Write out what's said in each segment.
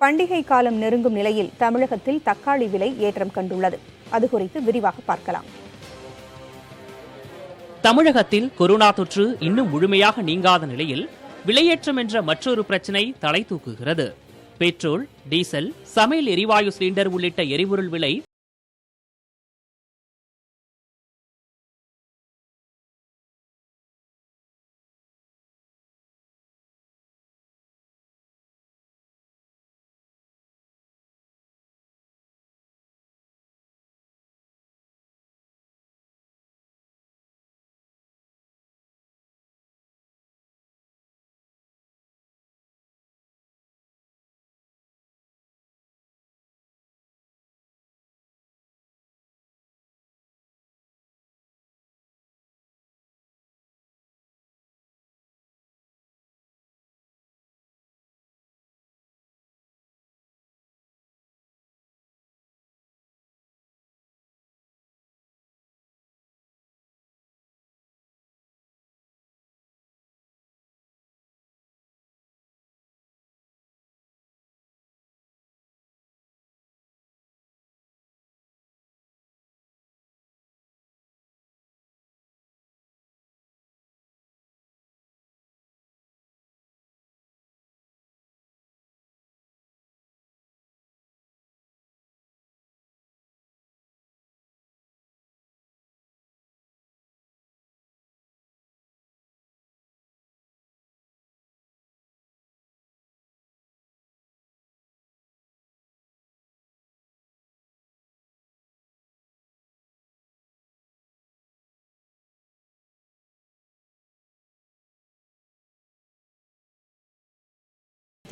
பண்டிகை காலம் நெருங்கும் நிலையில் தமிழகத்தில் தக்காளி விலை ஏற்றம் கண்டுள்ளது. அது குறித்து விரிவாக பார்க்கலாம். தமிழகத்தில் கொரோனா தொற்று இன்னும் முழுமையாக நீங்காத நிலையில் விலையேற்றம் என்ற மற்றொரு பிரச்சினை தலை தூக்குகிறது. பெட்ரோல், டீசல், சமையல் எரிவாயு சிலிண்டர் உள்ளிட்ட எரிபொருள் விலை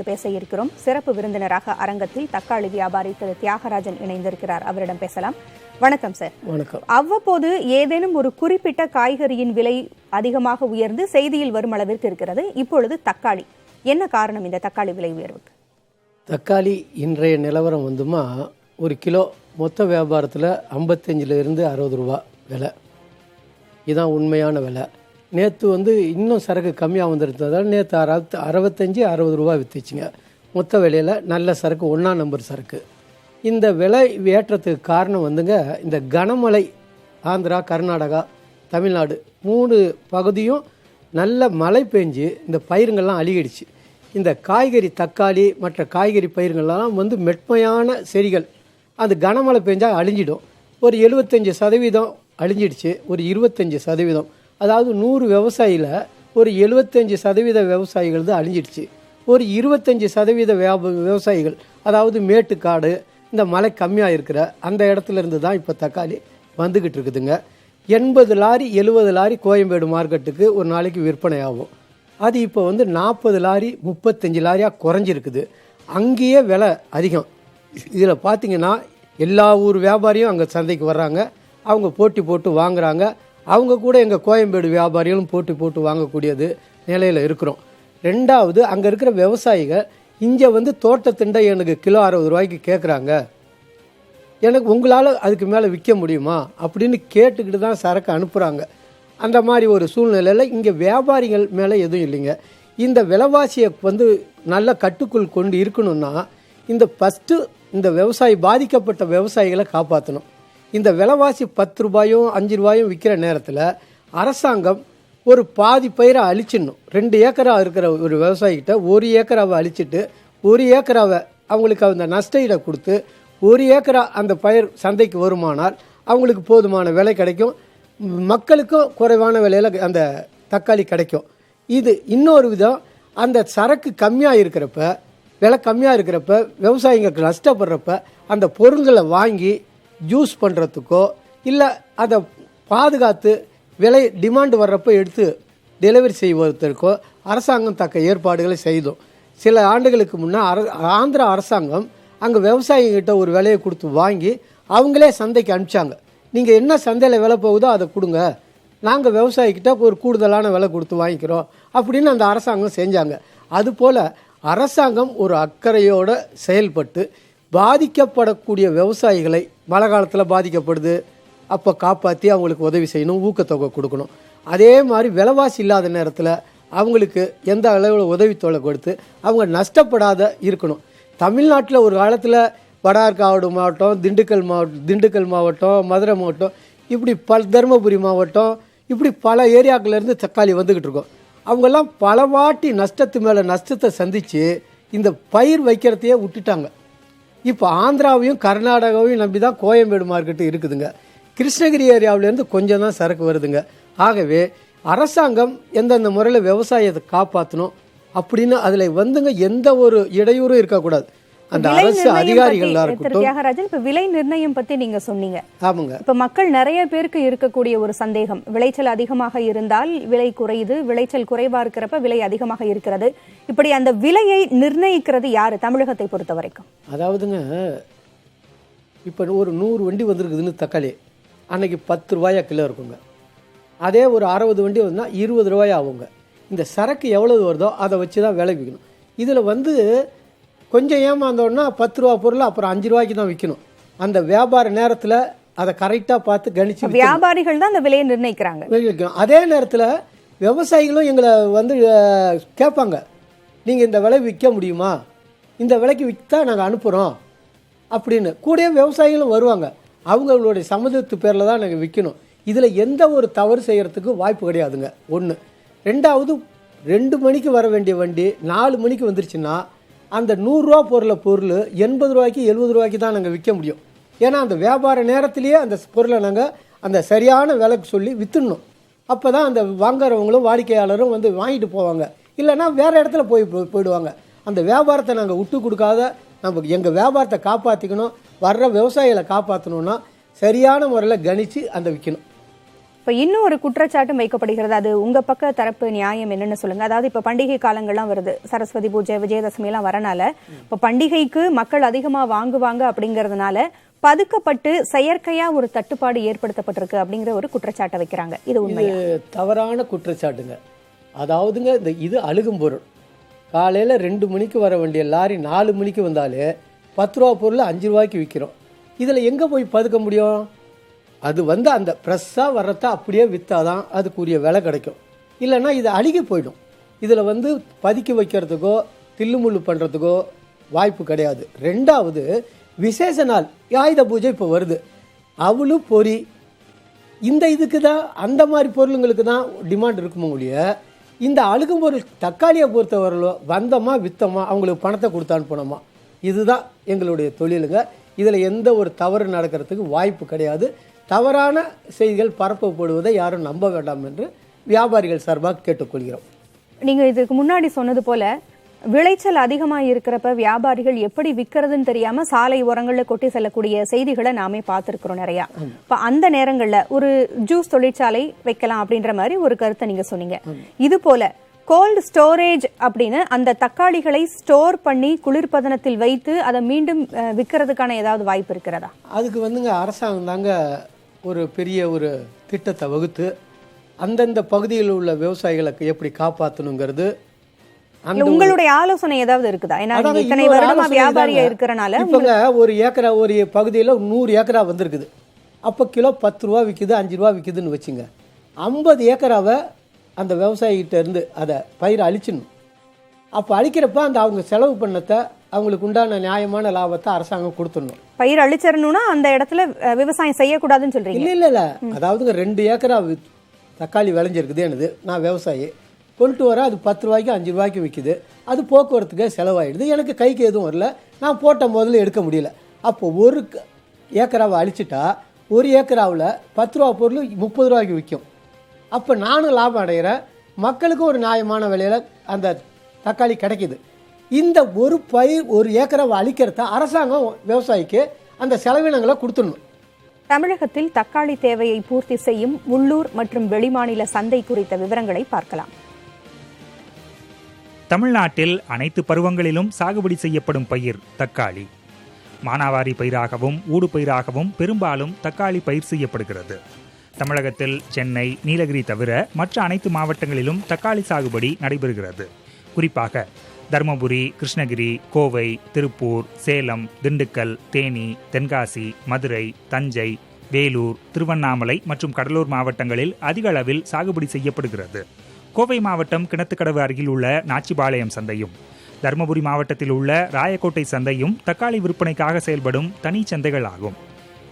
பேச இருக்கிறோம். சிறப்பு விருந்தினராக அரங்கத்தில் தக்காளி வியாபாரி திரு தியாகராஜன் இணைந்திருக்கிறார். அவரிடம் பேசலாம். வணக்கம் சார். வணக்கம். அவ்வப்போது ஏதேனும் ஒரு குறிப்பிட்ட காய்கறியின் விலை அதிகமாக உயர்ந்து செய்தியில் வரும் அளவிற்கு இருக்கிறது. இப்பொழுது தக்காளி, என்ன காரணம் இந்த தக்காளி விலை உயர்வுக்கு? தக்காளி இன்றைய நிலவரம் வந்துமா, ஒரு கிலோ மொத்த வியாபாரத்தில் 55 to 60 ரூபா விலை. இதுதான் உண்மையான விலை. நேற்று இன்னும் சரக்கு கம்மியாக வந்துருந்ததால் நேற்று 65-60 ரூபா விற்றுச்சுங்க. மொத்த விலையில் நல்ல சரக்கு 1ஆம் நம்பர் சரக்கு. இந்த விலை ஏற்றத்துக்கு காரணம் இந்த கனமழை. ஆந்திரா, கர்நாடகா, தமிழ்நாடு 3 பகுதியும் நல்ல மழை பெஞ்சு இந்த பயிருங்கள்லாம் அழுகிடுச்சு. இந்த காய்கறி, தக்காளி மற்ற காய்கறி பயிருங்கள்லாம் மெட்மையான செடிகள். அந்த கனமழை பெஞ்சால் அழிஞ்சிடும். ஒரு 75% அழிஞ்சிடுச்சு. ஒரு 25%, அதாவது 100 விவசாயியில் ஒரு 75% விவசாயிகள் தான் அழிஞ்சிடுச்சு. ஒரு 25% விவசாயிகள், அதாவது மேட்டுக்காடு, இந்த மழை கம்மியாக இருக்கிற அந்த இடத்துல இருந்து தான் இப்போ தக்காளி வந்துக்கிட்டு இருக்குதுங்க. 80 லாரி 70 லாரி கோயம்பேடு மார்க்கெட்டுக்கு ஒரு நாளைக்கு விற்பனை ஆகும். அது இப்போ 40 லாரி 35 லாரியாக குறைஞ்சிருக்குது. அங்கேயே விலை அதிகம். இதில் பார்த்திங்கன்னா எல்லா ஊர் வியாபாரியும் அங்கே சந்தைக்கு வர்றாங்க. அவங்க போட்டி போட்டு வாங்குறாங்க. அவங்க கூட எங்கள் கோயம்பேடு வியாபாரிகளும் போட்டி போட்டு வாங்கக்கூடியது நிலையில் இருக்கிறோம். ரெண்டாவது, அங்கே இருக்கிற விவசாயிகள் இங்கே தோட்டத்திண்டை எனக்கு கிலோ 60 ரூபாய்க்கு கேட்குறாங்க. எனக்கு உங்களால் அதுக்கு மேலே விற்க முடியுமா அப்படின்னு கேட்டுக்கிட்டு தான் சரக்கு அனுப்புகிறாங்க. அந்த மாதிரி ஒரு சூழ்நிலையில் இங்கே வியாபாரிகள் மேலே எதுவும் இல்லைங்க. இந்த விலைவாசியை நல்ல கட்டுக்குள் கொண்டு இருக்கணும்னா ஃபஸ்ட்டு இந்த விவசாயி, பாதிக்கப்பட்ட விவசாயிகளை காப்பாற்றணும். இந்த விலைவாசி 10 ரூபாயும் 5 ரூபாயும் விற்கிற நேரத்தில் அரசாங்கம் ஒரு பாதி பயிரை அழிச்சிடணும். 2 ஏக்கரா இருக்கிற ஒரு விவசாயிகிட்ட 1 ஏக்கராவை அழிச்சிட்டு 1 ஏக்கராவை அவங்களுக்கு அந்த நஷ்ட ஈடை கொடுத்து 1 ஏக்கரா அந்த பயிர் சந்தைக்கு வருமானால் அவங்களுக்கு போதுமான விலை கிடைக்கும். மக்களுக்கும் குறைவான விலையில் அந்த தக்காளி கிடைக்கும். இது இன்னொரு விதம். அந்த சரக்கு கம்மியாக இருக்கிறப்ப, விலை கம்மியாக இருக்கிறப்ப, விவசாயிங்களுக்கு நஷ்டப்படுறப்ப அந்த பொருள்களை வாங்கி ஜூஸ் பண்ணுறதுக்கோ இல்லை அதை பாதுகாத்து விலை டிமாண்டு வர்றப்போ எடுத்து டெலிவரி செய்வதற்கோ அரசாங்கம் தக்க ஏற்பாடுகளை செய்தோம். சில ஆண்டுகளுக்கு முன்னே ஆந்திரா அரசாங்கம் அங்கே விவசாயிகிட்ட ஒரு விலையை கொடுத்து வாங்கி அவங்களே சந்தைக்கு அனுப்பிச்சாங்க. நீங்கள் என்ன சந்தையில் விலை போகுதோ அதை கொடுங்க, நாங்கள் விவசாயிக்கிட்ட ஒரு கூடுதலான விலை கொடுத்து வாங்கிக்கிறோம் அப்படின்னு அந்த அரசாங்கம் செஞ்சாங்க. அதுபோல் அரசாங்கம் ஒரு அக்கறையோடு செயல்பட்டு பாதிக்கப்படக்கூடிய விவசாயிகளை, மழை காலத்தில் பாதிக்கப்படுது, அப்போ காப்பாற்றி அவங்களுக்கு உதவி செய்யணும், ஊக்கத்தொகை கொடுக்கணும். அதே மாதிரி விலைவாசி இல்லாத நேரத்தில் அவங்களுக்கு எந்த அளவில் உதவித்தொகை கொடுத்து அவங்க நஷ்டப்படாத இருக்கணும். தமிழ்நாட்டில் ஒரு காலத்தில் வடார்காடு மாவட்டம், திண்டுக்கல் மாவட்டம், மதுரை மாவட்டம், இப்படி தருமபுரி மாவட்டம், இப்படி பல ஏரியாக்கள்லேருந்து தக்காளி வந்துக்கிட்டு இருக்கோம். அவங்கெல்லாம் பல வாட்டி நஷ்டத்து மேலே நஷ்டத்தை சந்தித்து இந்த பயிர் வைக்கிறதையே விட்டுட்டாங்க. இப்போ ஆந்திராவையும் கர்நாடகாவையும் நம்பி தான் கோயம்பேடு மார்க்கெட்டு இருக்குதுங்க. கிருஷ்ணகிரி ஏரியாவிலேருந்து கொஞ்சம் தான் சரக்கு வருதுங்க. ஆகவே அரசாங்கம் எந்தெந்த முறையில் விவசாயத்தை காப்பாற்றணும் அப்படின்னு அதில் வந்துங்க எந்த ஒரு இடையூறும் இருக்கக்கூடாது. அந்த அரசு அதிகாரிகளாக இருக்கட்டும். தியாகராஜன், இப்ப விலை நிர்ணயம் பத்தி நீங்க சொன்னீங்க. ஆமாங்க. இப்ப மக்கள் நிறைய பேருக்கு இருக்கக்கூடிய ஒரு சந்தேகம், விளைச்சல் அதிகமாக இருந்தால் விலை குறையுது, விளைச்சல் குறைவா இருக்கிறப்ப விலை அதிகமாக இருக்கிறது. இப்படி அந்த விலையை நிர்ணயிக்கிறது யாரு தமிழகத்தை பொறுத்த வரைக்கும்? அதாவதுங்க, இப்போ ஒரு 100 வண்டி வந்திருக்குதுன்னு தக்காளி அன்னைக்கு 10 ரூபாயா கிலோ இருக்குங்க. அதே ஒரு 60 வண்டி வந்தா 20 ரூபாயா ஆகுங்க. இந்த சரக்கு எவ்வளவு வருதோ அதை வச்சு தான் விலை விற்கணும். இதில் வந்து கொஞ்சம் ஏமாந்தோன்னா 10 ரூபா பொருள் அப்புறம் 5 ரூபாய்க்கு தான் விற்கணும். அந்த வியாபார நேரத்தில் அதை கரெக்டாக பார்த்து கணிச்சு வியாபாரிகள் தான் அந்த விலையை நிர்ணயிக்கிறாங்க. அதே நேரத்தில் விவசாயிகளும் எங்களை வந்து கேட்பாங்க, நீங்கள் இந்த விலை விற்க முடியுமா, இந்த விலைக்கு விற்றா நாங்கள் அனுப்புகிறோம் அப்படின்னு. கூடயே விவசாயிகளும் வருவாங்க. அவங்களுடைய சம்மதத்து பேரில் தான் நாங்கள் விற்கணும். இதில் எந்த ஒரு தவறு செய்கிறதுக்கு வாய்ப்பு கிடையாதுங்க. ஒன்று. ரெண்டாவது, 2 மணிக்கு வர வேண்டிய வண்டி 4 மணிக்கு வந்துருச்சுன்னா அந்த 100 ரூபா பொருள் 80 ரூபாய்க்கு 70 ரூபாய்க்கு தான் நாங்கள் விற்க முடியும். ஏன்னா அந்த வியாபார நேரத்திலேயே அந்த பொருளை நாங்கள் அந்த சரியான விலைக்கு சொல்லி விற்றுடணும். அப்போ தான் அந்த வாங்குறவங்களும் வாடிக்கையாளரும் வந்து வாங்கிட்டு போவாங்க. இல்லைன்னா வேறு இடத்துல போயிடுவாங்க. அந்த வியாபாரத்தை நாங்கள் விட்டு கொடுக்காத நம்ம எங்கள் வியாபாரத்தை காப்பாற்றிக்கணும், வர்ற விவசாயிகளை காப்பாற்றணும்னா சரியான முறையில் கணித்து அந்த விற்கணும். இப்போ இன்னும் ஒரு குற்றச்சாட்டும் வைக்கப்படுகிறது. அது உங்க பக்க தரப்பு நியாயம் என்னன்னு சொல்லுங்க. அதாவது இப்போ பண்டிகை காலங்கள்லாம் வருது, சரஸ்வதி பூஜை, விஜயதசமி எல்லாம் வரனால இப்போ பண்டிகைக்கு மக்கள் அதிகமாக வாங்குவாங்க அப்படிங்கிறதுனால பதுக்கப்பட்டு செயற்கையா ஒரு தட்டுப்பாடு ஏற்படுத்தப்பட்டிருக்கு அப்படிங்கிற ஒரு குற்றச்சாட்டை வைக்கிறாங்க. இது உண்மை? தவறான குற்றச்சாட்டுங்க. அதாவதுங்க, இது அழுகும் பொருள். காலையில் 2 மணிக்கு வர வேண்டிய லாரி 4 மணிக்கு வந்தாலே 10 ரூபா பொருள் 5 ரூபாய்க்கு விற்கிறோம். இதில் எங்கே போய் பதுக்க முடியும்? அது வந்து அந்த ஃப்ரெஷ்ஷாக வர்றத அப்படியே விற்றாதான் அதுக்குரிய விலை கிடைக்கும். இல்லைன்னா இது அழுகி போயிடும். இதில் வந்து பதுக்கி வைக்கிறதுக்கோ தில்லுமுள்ளு பண்ணுறதுக்கோ வாய்ப்பு கிடையாது. ரெண்டாவது, விசேஷ நாள் ஆயுத பூஜை இப்போ வருது, அவளு பொறி, இந்த இதுக்கு தான் அந்த மாதிரி பொருளுங்களுக்கு தான் டிமாண்ட் இருக்குமோ ஒழிய இந்த அழுகும் பொருள் தக்காளியை பொறுத்தவரையிலோ வந்தோமா விற்றோமா அவங்களுக்கு பணத்தை கொடுத்து அனுப்பணுமா, இதுதான் எங்களுடைய தொழிலுங்க. இதில் எந்த ஒரு தவறு நடக்கிறதுக்கு வாய்ப்பு கிடையாது. தவறான செய்திகள் பரப்பப்படுவதை யாரும் நம்ப வேண்டாம் என்று வியாபாரிகள் சார்பாக கேட்டுக்கொள்கிறோம். நீங்கள் இதுக்கு முன்னாடி சொன்னது போல விளைச்சல் அதிகமாக இருக்கிறப்ப வியாபாரிகள் எப்படி விற்கிறதுன்னு தெரியாம சாலை ஓரங்களில் கொட்டி செல்லக்கூடிய செய்திகளை நாமே பார்த்துருக்கிறோம் நிறையா. இப்போ அந்த நேரங்களில் ஒரு ஜூஸ் தொழிற்சாலை வைக்கலாம் அப்படின்ற மாதிரி ஒரு கருத்தை நீங்க சொன்னீங்க. இது போல கோல்டு ஸ்டோரேஜ் அப்படின்னு அந்த தக்காளிகளை ஸ்டோர் பண்ணி குளிர்பதனத்தில் வைத்து அதை மீண்டும் விற்கிறதுக்கான ஏதாவது வாய்ப்பு இருக்கிறதா? அதுக்கு வந்துங்க அரசாங்கம் தாங்க ஒரு பெரிய ஒரு திட்டத்தை வகுத்து அந்தந்த பகுதியில் உள்ள விவசாயிகளுக்கு எப்படி காப்பாற்றணுங்கிறது. உங்களுடைய ஆலோசனை ஏதாவது இருக்குதா? ஏன்னா இத்தனை வருடமா வியாபாரியா இருக்கிறனால இப்போங்க ஒரு பகுதியில் 100 ஏக்கரா வந்திருக்குது. அப்போ கிலோ 10 ரூபா விற்குது, 5 ரூபா விற்குதுன்னு வச்சுங்க. 50 ஏக்கராவை அந்த விவசாயிகிட்ட இருந்து அதை பயிரை அழிச்சிடணும். அப்போ அழிக்கிறப்ப அந்த அவங்க செலவு பண்ணத்தை அவங்களுக்கு உண்டான நியாயமான லாபத்தை அரசாங்கம் கொடுத்துடணும். பயிர் அழிச்சிடணும்னா அந்த இடத்துல விவசாயம் செய்யக்கூடாதுன்னு சொல்றீங்க? இல்லை, அதாவதுங்க 2 ஏக்கரா தக்காளி விளைஞ்சிருக்குது எனது, நான் விவசாயி கொண்டு வர அது 10 ரூபாய்க்கு 5 ரூபாய்க்கு விற்குது. அது போக்குவரத்துக்கே செலவாயிடுது, எனக்கு கைக்கு எதுவும் வரல, நான் போட்ட முதல்ல எடுக்க முடியல. அப்போ 1 ஏக்கராவை அழிச்சிட்டா 1 ஏக்கராவில் 10 ரூபா பொருள் 30 ரூபாய்க்கு விற்கும். அப்போ நானும் லாபம் அடைகிறேன், மக்களுக்கும் ஒரு நியாயமான விலையில் அந்த தக்காளி கிடைக்கிது. இந்த ஒரு பயிர் 1 ஏக்கராவை அழிக்கிறத அரசாங்கம் விவசாயிக்கு அந்த செலவினங்களை கொடுத்துடணும். தமிழகத்தில் தக்காளி தேவையை பூர்த்தி செய்யும் உள்ளூர் மற்றும் வெளிமாநில சந்தை குறித்த விவரங்களை பார்க்கலாம். தமிழ்நாட்டில் அனைத்து பருவங்களிலும் சாகுபடி செய்யப்படும் பயிர் தக்காளி. மானாவாரி பயிராகவும் ஊடு பயிராகவும் பெரும்பாலும் தக்காளி பயிர் செய்யப்படுகிறது. தமிழகத்தில் சென்னை, நீலகிரி தவிர மற்ற அனைத்து மாவட்டங்களிலும் தக்காளி சாகுபடி நடைபெறுகிறது. குறிப்பாக தருமபுரி, கிருஷ்ணகிரி, கோவை, திருப்பூர், சேலம், திண்டுக்கல், தேனி, தென்காசி, மதுரை, தஞ்சை, வேலூர், திருவண்ணாமலை மற்றும் கடலூர் மாவட்டங்களில் அதிக அளவில் சாகுபடி செய்யப்படுகிறது. கோவை மாவட்டம் கிணத்துக்கடவு அருகில் உள்ள நாச்சிபாளையம் சந்தையும், தருமபுரி மாவட்டத்தில் உள்ள ராயக்கோட்டை சந்தையும் தக்காளி விற்பனைக்காக செயல்படும் தனி சந்தைகள் ஆகும்.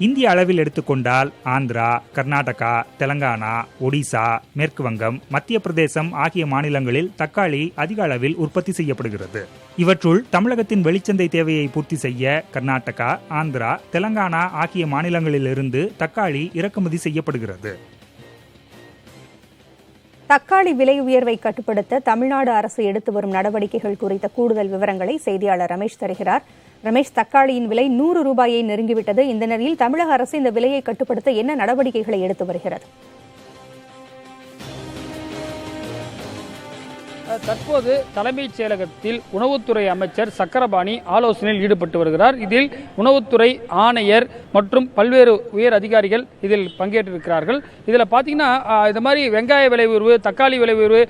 இந்திய அளவில் எடுத்துக்கொண்டால் ஆந்திரா, கர்நாடகா, தெலங்கானா, ஒடிசா, மேற்கு வங்கம், மத்திய பிரதேசம் ஆகிய மாநிலங்களில் தக்காளி அதிக அளவில் உற்பத்தி செய்யப்படுகிறது. இவற்றுள் தமிழகத்தின் வெளிச்சந்தை தேவையை பூர்த்தி செய்ய கர்நாடகா, ஆந்திரா, தெலங்கானா ஆகிய மாநிலங்களிலிருந்து தக்காளி இறக்குமதி செய்யப்படுகிறது. தக்காளி விலை உயர்வை கட்டுப்படுத்த தமிழ்நாடு அரசு எடுத்து வரும் நடவடிக்கைகள் குறித்த கூடுதல் விவரங்களை செய்தியாளர் ரமேஷ் தருகிறார். ரமேஷ், தக்காளியின் விலை 100 ரூபாயை நெருங்கிவிட்டது. இந்த நிலையில் தமிழக அரசு இந்த விலையை கட்டுப்படுத்த என்ன நடவடிக்கைகளை எடுத்து வருகிறது? தற்போது தலைமைச் செயலகத்தில் உணவுத்துறை அமைச்சர் சக்கரபாணி ஆலோசனையில் ஈடுபட்டு வருகிறார். இதில் உணவுத்துறை ஆணையர் மற்றும் பல்வேறு உயர் அதிகாரிகள் இதில் பங்கேற்றிருக்கிறார்கள். இதில் பார்த்தீங்கன்னா இந்த மாதிரி வெங்காய விலை உயர்வு, தக்காளி விலை உயர்வு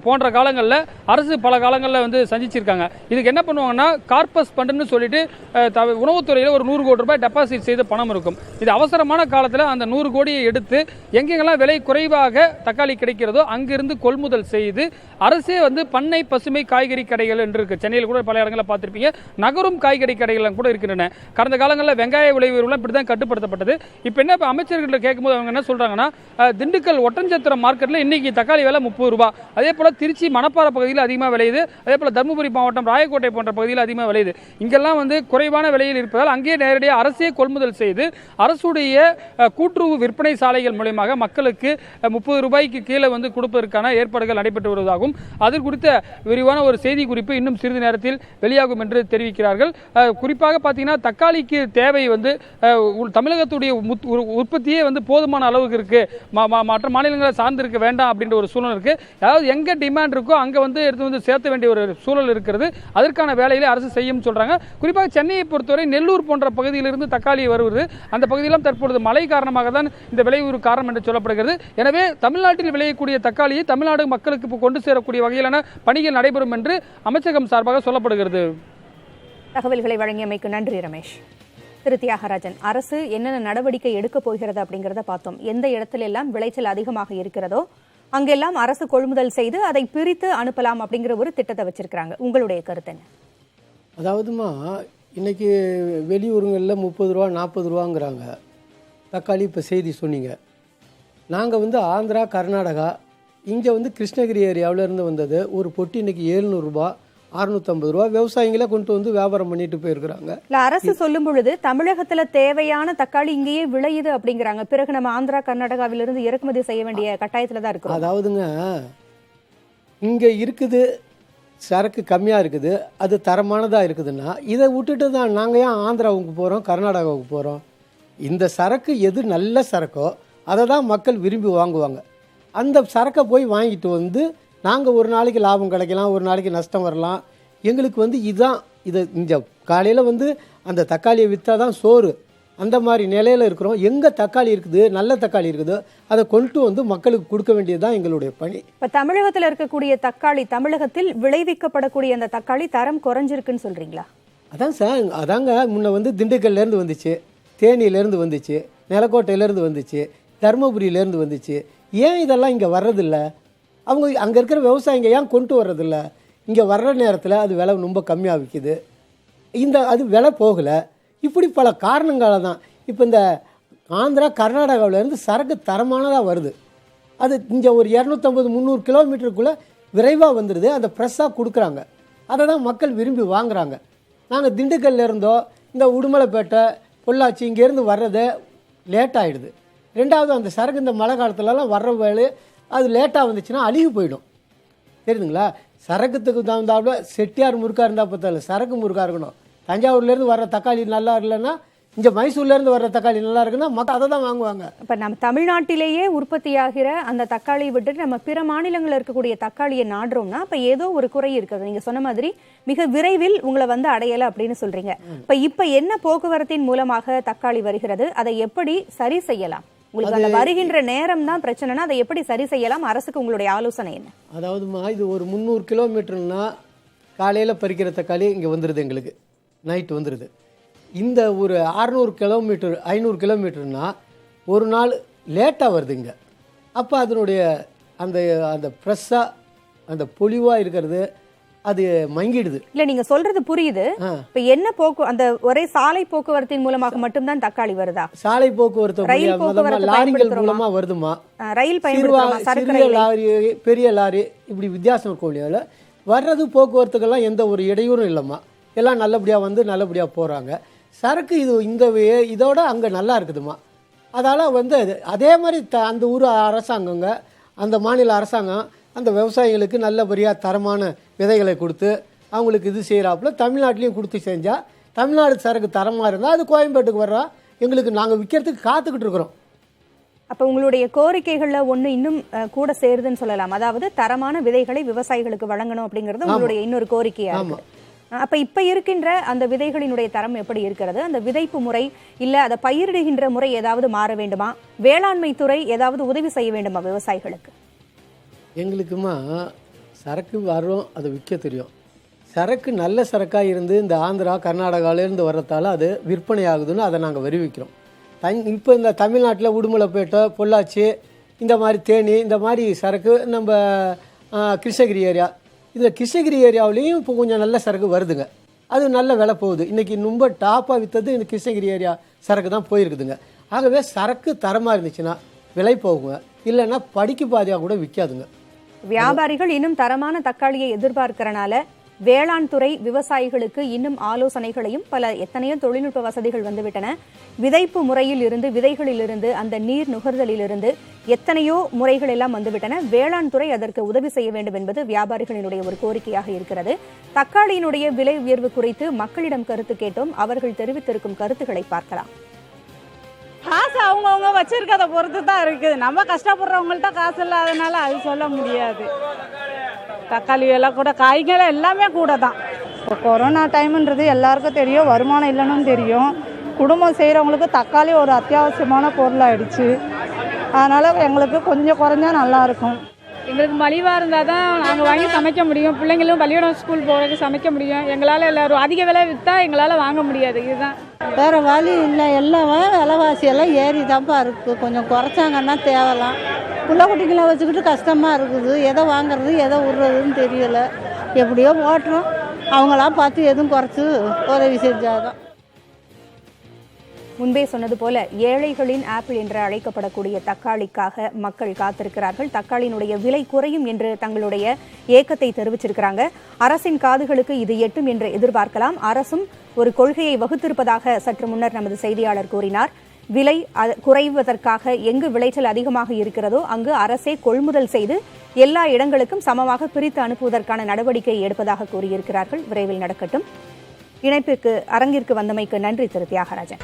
போன்ற காலங்களில் அரசு பல காலங்களில் சந்திச்சிருக்காங்க. இதுக்கு என்ன பண்ணுவாங்கன்னா கார்பஸ் ஃபண்டுன்னு சொல்லிட்டு உணவுத்துறையில் ஒரு 100 கோடி ரூபாய் டெபாசிட் செய்த பணம் இருக்கும். இது அவசரமான காலத்தில் அந்த 100 கோடியை எடுத்து எங்கெங்கெல்லாம் விலை குறைவாக தக்காளி கிடைக்கிறதோ அங்கிருந்து கொள்முதல் செய்து அரசே பண்ணை பசுமை காய்கறி கடைகள் என்று இருக்கு. சென்னையில் கூட பல இடங்களில் பார்த்திருப்பீங்க. நகரும் காய்கறி கடைகள் கூட இருக்கின்றன. கடந்த காலங்களில் வெங்காய விலை உயர்வு இப்படிதான் கட்டுப்படுத்தப்பட்டது. இப்போ என்ன அமைச்சர்கிட்ட கேட்கும்போது அவங்க என்ன சொல்றாங்கன்னா, திண்டுக்கல் ஒட்டஞ்சத்திரம் மார்க்கெட்டில் இன்னைக்கு தக்காளி விலை 30 ரூபாய், அதே போல திருச்சி மணப்பாறை பகுதியில் அதிகமாக விளையுது, அதே போல தருமபுரி மாவட்டம் ராயக்கோட்டை போன்ற பகுதியில் அதிகமாக விளையுது. இங்கெல்லாம் குறைவான விலையில் இருப்பதால் அங்கே நேரடியாக அரசே கொள்முதல் செய்து அரசுடைய கூட்டுறவு விற்பனை சாலைகள் மூலமாக மக்களுக்கு 30 ரூபாய்க்கு கீழே கொடுப்பதற்கான ஏற்பாடுகள் நடைபெற்று வருவதாகவும் அது குறித்த விரிவான ஒரு செய்தி குறிப்பு இன்னும் சிறிது நேரத்தில் வெளியாகும் என்று தெரிவிக்கிறார்கள். குறிப்பாக பார்த்தீங்கன்னா தக்காளிக்கு தேவை தமிழகத்துடைய உற்பத்தியே போதுமான அளவுக்கு இருக்கு, மற்ற மாநிலங்களை சார்ந்து இருக்க வேண்டாம் அப்படின்ற ஒரு சூழல் இருக்கு. அதாவது எங்க டிமாண்ட் இருக்கோ அங்க எடுத்து சேர்த்த வேண்டிய ஒரு சூழல் இருக்கிறது. அதற்கான வேலையில அரசு செய்யும் சொல்றாங்க. குறிப்பாக சென்னையை பொறுத்தவரை நெல்லூர் போன்ற பகுதியிலிருந்து தக்காளி வருவது, அந்த பகுதியிலும் தற்பொழுது மழை காரணமாக தான் இந்த விலை ஒரு காரணம் என்று சொல்லப்படுகிறது. எனவே தமிழ்நாட்டில் விளையக்கூடிய தக்காளியை தமிழ்நாடு மக்களுக்கு கொண்டு சேரக்கூடிய வகையிலான பணிகள் நடைபெறும் என்று அமைச்சகம் சார்பாக சொல்லப்படுகிறது. தகவல்களை வழங்கியமைக்கு நன்றி ரமேஷ். திரு தியாகராஜன், அரசு என்னென்ன நடவடிக்கை எடுக்க போகிறது அப்படிங்கறத பார்த்தோம். எந்த இடத்துல எல்லாம் விளைச்சல் அதிகமாக இருக்கிறதோ அங்கெல்லாம் அரசு கொள்முதல் செய்து அதை பிரித்து அனுப்பலாம் அப்படிங்கிற ஒரு திட்டத்தை வச்சிருக்காங்க. உங்களுடைய கருத்து என்ன? அதாவதுமா இன்னைக்கு வெளியூருங்களில் 30 ரூபா 40 ரூபாங்கிறாங்க தக்காளி. இப்போ செய்தி சொன்னீங்க. நாங்கள் ஆந்திரா, கர்நாடகா, இங்கே கிருஷ்ணகிரி ஏரியாவிலேருந்து வந்தது ஒரு பொட்டி இன்னைக்கு 700 ரூபா 650 ரூபா விவசாயிகளே கொண்டு வியாபாரம் பண்ணிட்டு போயிருக்கிறாங்க. அரசு சொல்லும் பொழுது தமிழகத்துல தேவையான தக்காளி இங்கேயே விளையுது அப்படிங்கிறாங்க. பிறகு நம்ம ஆந்திரா, கர்நாடகாவிலிருந்து இறக்குமதி செய்ய வேண்டிய கட்டாயத்துல தான் இருக்கு. அதாவதுங்க, இங்க இருக்குது சரக்கு கம்மியாக இருக்குது, அது தரமானதாக இருக்குதுன்னா இதை விட்டுட்டு தான் நாங்கள் ஏன் ஆந்திராவுக்கு போகிறோம், கர்நாடகாவுக்கு போகிறோம்? இந்த சரக்கு எது நல்ல சரக்கோ அதை தான் மக்கள் விரும்பி வாங்குவாங்க. அந்த சரக்கை போய் வாங்கிட்டு நாங்கள் ஒரு நாளைக்கு லாபம் கிடைக்கலாம், ஒரு நாளைக்கு நஷ்டம் வரலாம். எங்களுக்கு இதுதான் இந்த காலையில் அந்த தக்காளியை விற்றா தான் சோறு, அந்த மாதிரி நிலையில் இருக்கிறோம். எங்கே தக்காளி இருக்குது, நல்ல தக்காளி இருக்குதோ அதை கொண்டு மக்களுக்கு கொடுக்க வேண்டியது தான் எங்களுடைய பணி. இப்போ தமிழகத்தில் இருக்கக்கூடிய தக்காளி, தமிழகத்தில் விளைவிக்கப்படக்கூடிய அந்த தக்காளி தரம் குறைஞ்சிருக்குன்னு சொல்கிறீங்களா? அதான் சார், அதாங்க முன்ன திண்டுக்கல்லேருந்து வந்துச்சு, தேனியிலேருந்து வந்துச்சு, நிலக்கோட்டையிலேருந்து வந்துச்சு, தருமபுரியிலேருந்து வந்துச்சு. ஏன் இதெல்லாம் இங்கே வர்றதில்ல? அவங்க அங்கே இருக்கிற விவசாயிங்க ஏன் கொண்டு வர்றதில்ல? இங்கே வர்ற நேரத்தில் அது விலை ரொம்ப கம்மியாக விற்கிது, அது விலை போகலை. இப்படி பல காரணங்களாக தான் இப்போ இந்த ஆந்திரா, கர்நாடகாவிலேருந்து சரக்கு தரமானதாக வருது. அது இங்கே ஒரு 250-300 கிலோமீட்டருக்குள்ளே விரைவாக வந்துடுது. அதை ஃப்ரெஷ்ஷாக கொடுக்குறாங்க. அதை தான் மக்கள் விரும்பி வாங்குகிறாங்க. நாங்கள் திண்டுக்கல்ல இருந்தோ இந்த உடுமலைப்பேட்டை, பொள்ளாச்சி இங்கேருந்து வர்றது லேட் ஆகிடுது. ரெண்டாவது அந்த சரக்கு இந்த மழை காலத்துலலாம் வர்ற வேலை அது லேட்டாக வந்துச்சுன்னா அழுகி போயிடும். தெரியுதுங்களா? சரக்குத்துக்கு தகுந்தாப்புல செட்டியார் முறுக்காக இருந்தால் பார்த்தால சரக்கு முறுக்காக இருக்கணும். தஞ்சாவூர்லேருந்து வர்ற தக்காளி நல்லா இல்லைன்னா, இங்கே மைசூர்லேருந்து வர்ற தக்காளி நல்லா இருக்குன்னா மக்கள் அதை தான் வாங்குவாங்க. இப்போ நம்ம தமிழ்நாட்டிலேயே உற்பத்தியாகிற அந்த தக்காளியை விட்டுட்டு நம்ம பிற மாநிலங்களில் இருக்கக்கூடிய தக்காளியை நாடுறோம்னா இப்போ ஏதோ ஒரு குறை இருக்குது. நீங்கள் சொன்ன மாதிரி மிக விரைவில் உங்களை அடையலை அப்படின்னு சொல்கிறீங்க. இப்போ என்ன போக்குவரத்தின் மூலமாக தக்காளி வருகிறது, அதை எப்படி சரி செய்யலாம்? உங்களுக்கு அந்த வருகின்ற நேரம் தான் பிரச்சனைனா அதை எப்படி சரி செய்யலாம்? அரசுக்கு உங்களுடைய ஆலோசனை என்ன? அதாவதுமா, இது ஒரு 300 கிலோமீட்டர்னா காலையில் பறிக்கிற தக்காளி இங்கே வந்துடுது, எங்களுக்கு நைட்டு வந்துடுது. இந்த ஒரு 600 கிலோமீட்டர் 500 கிலோமீட்டர்னா ஒரு நாள் லேட்டாக வருது இங்கே. அப்போ அதனுடைய அந்த அந்த ஃப்ரெஷ்ஷாக அந்த பொலிவாக இருக்கிறது, அது மங்கிடுது. இல்ல நீங்க சொல்றது புரியுது. இப்ப என்ன அந்த ஒரே சாலை போக்குவரத்தின் மூலமாக மட்டும்தான் தக்காளி வருதா? சாலை போக்குவரத்து லாரிகள் மூலமா வருதுமா? ரயில் சிறிய லாரி, பெரிய லாரி, இப்படி வித்தியாசம் இருக்கும் இல்லையா? வர்றது போக்குவரத்துக்கெல்லாம் எந்த ஒரு இடையூறும் இல்லைம்மா. எல்லாம் நல்லபடியா வந்து நல்லபடியா போறாங்க. சரக்கு இதோட அங்க நல்லா இருக்குதுமா. அதால வந்து அதே மாதிரி அந்த ஊர் அரசாங்கங்க, அந்த மாநில அரசாங்கம் அந்த விவசாயிகளுக்கு நல்லபடியாக தரமான விதைகளை கொடுத்து அவங்களுக்கு இது செய்கிறாப்புல தமிழ்நாட்டிலையும் கொடுத்து செஞ்சால் தமிழ்நாடு சரக்கு தரமாக இருந்தால் அது கோயம்பேட்டுக்கு வர்றா எங்களுக்கு நாங்கள் விற்கிறதுக்கு காத்துக்கிட்டு இருக்கிறோம். அப்போ உங்களுடைய கோரிக்கைகளில் ஒன்று இன்னும் கூட சேருதுன்னு சொல்லலாம். அதாவது தரமான விதைகளை விவசாயிகளுக்கு வழங்கணும் அப்படிங்கிறது உங்களுடைய இன்னொரு கோரிக்கையா இருக்கு. அப்ப இப்ப இருக்கின்ற அந்த விதைகளினுடைய தரம் எப்படி இருக்கிறது? அந்த விதைப்பு முறை இல்ல அதை பயிரிடுகின்ற முறை ஏதாவது மாற வேண்டுமா? வேளாண்மை துறை ஏதாவது உதவி செய்ய வேண்டுமா விவசாயிகளுக்கு? எங்களுக்குமா சரக்கு வரும், அதை விற்க தெரியும். சரக்கு நல்ல சரக்காக இருந்து இந்த ஆந்திரா கர்நாடகாவிலேருந்து வர்றதால அது விற்பனை ஆகுதுன்னு அதை நாங்கள் வருவிக்கிறோம். இப்போ இந்த தமிழ்நாட்டில் உடுமலைப்பேட்டை, பொள்ளாச்சி, இந்த மாதிரி தேனி, இந்த மாதிரி சரக்கு நம்ம கிருஷ்ணகிரி ஏரியா, இந்த கிருஷ்ணகிரி ஏரியாவிலையும் இப்போ கொஞ்சம் நல்ல சரக்கு வருதுங்க. அது நல்ல விலை போகுது. இன்றைக்கி ரொம்ப டாப்பாக விற்றது இந்த கிருஷ்ணகிரி ஏரியா சரக்கு தான் போயிருக்குதுங்க. ஆகவே சரக்கு தரமாக இருந்துச்சுன்னா விலை போகுங்க, இல்லைன்னா படிக்கு பாதியாக கூட விற்காதுங்க. வியாபாரிகள் இன்னும் தரமான தக்காளியை எதிர்பார்க்கிறனால வேளாண் துறை விவசாயிகளுக்கு இன்னும் ஆலோசனைகளையும் எத்தனையோ தொழில்நுட்ப வசதிகள் வந்துவிட்டன. விதைப்பு முறையில் இருந்து, விதைகளில் இருந்து, அந்த நீர் நுகர்தலிலிருந்து எத்தனையோ முறைகள் எல்லாம் வந்துவிட்டன. வேளாண் துறை அதற்கு உதவி செய்ய வேண்டும் என்பது வியாபாரிகளினுடைய ஒரு கோரிக்கையாக இருக்கிறது. தக்காளியினுடைய விலை உயர்வு குறித்து மக்களிடம் கருத்து கேட்டோம். அவர்கள் தெரிவித்திருக்கும் கருத்துக்களை பார்க்கலாம். காசு அவங்கவுங்க வச்சிருக்கதை பொறுத்து தான் இருக்குது. நம்ம கஷ்டப்படுறவங்கள்ட்ட காசு இல்லாதனால அது சொல்ல முடியாது. தக்காளி விலை கூட, காய்கறி எல்லாமே கூட தான். இப்போ கொரோனா டைம்ன்றது எல்லாருக்கும் தெரியும், வருமானம் இல்லைன்னு தெரியும். குடும்பம் செய்கிறவங்களுக்கு தக்காளி ஒரு அத்தியாவசியமான பொருளாகிடுச்சு. அதனால் எங்களுக்கு கொஞ்சம் குறைஞ்சா நல்லாயிருக்கும். எங்களுக்கு மலிவாக இருந்தால் தான் நாங்கள் வாங்கி சமைக்க முடியும். பிள்ளைங்களும் பள்ளிக்கூடம் ஸ்கூல் போகிறதுக்கு சமைக்க முடியும். எங்களால் எல்லோரும் அதிக விலை விற்றா எங்களால் வாங்க முடியாது. இதுதான் வேறு வழி இல்லை. எல்லாம் விலைவாசியெல்லாம் ஏறி தான்ப்பா இருக்குது. கொஞ்சம் குறைச்சாங்கன்னா தேவலாம். புள்ள குட்டிங்களை வச்சுக்கிட்டு கஷ்டமாக இருக்குது. எதை வாங்குறது எதை விட்றதுன்னு தெரியலை. எப்படியோ ஓட்டுறோம். அவங்களாம் பார்த்து எதுவும் குறைச்சி உதவி செஞ்சாதான். முன்பே சொன்னது போல ஏழைகளின் ஆப்பிள் என்று அழைக்கப்படக்கூடிய தக்காளிக்காக மக்கள் காத்திருக்கிறார்கள். தக்காளியினுடைய விலை குறையும் என்று தங்களுடைய ஏக்கத்தை தெரிவிச்சிருக்கிறாங்க. அரசின் காதுகளுக்கு இது எட்டும் என்று எதிர்பார்க்கலாம். அரசும் ஒரு கொள்கையை வகுத்திருப்பதாக சற்று முன்னர் நமது செய்தியாளர் கூறினார். விலை குறைவதற்காக எங்கு விளைச்சல் அதிகமாக இருக்கிறதோ அங்கு அரசே கொள்முதல் செய்து எல்லா இடங்களுக்கும் சமமாக பிரித்து அனுப்புவதற்கான நடவடிக்கை எடுப்பதாக கூறியிருக்கிறார்கள். விரைவில் நடக்கட்டும். இணைப்பிற்கு அரங்கிற்கு வந்தமைக்கு நன்றி திரு தியாகராஜன்.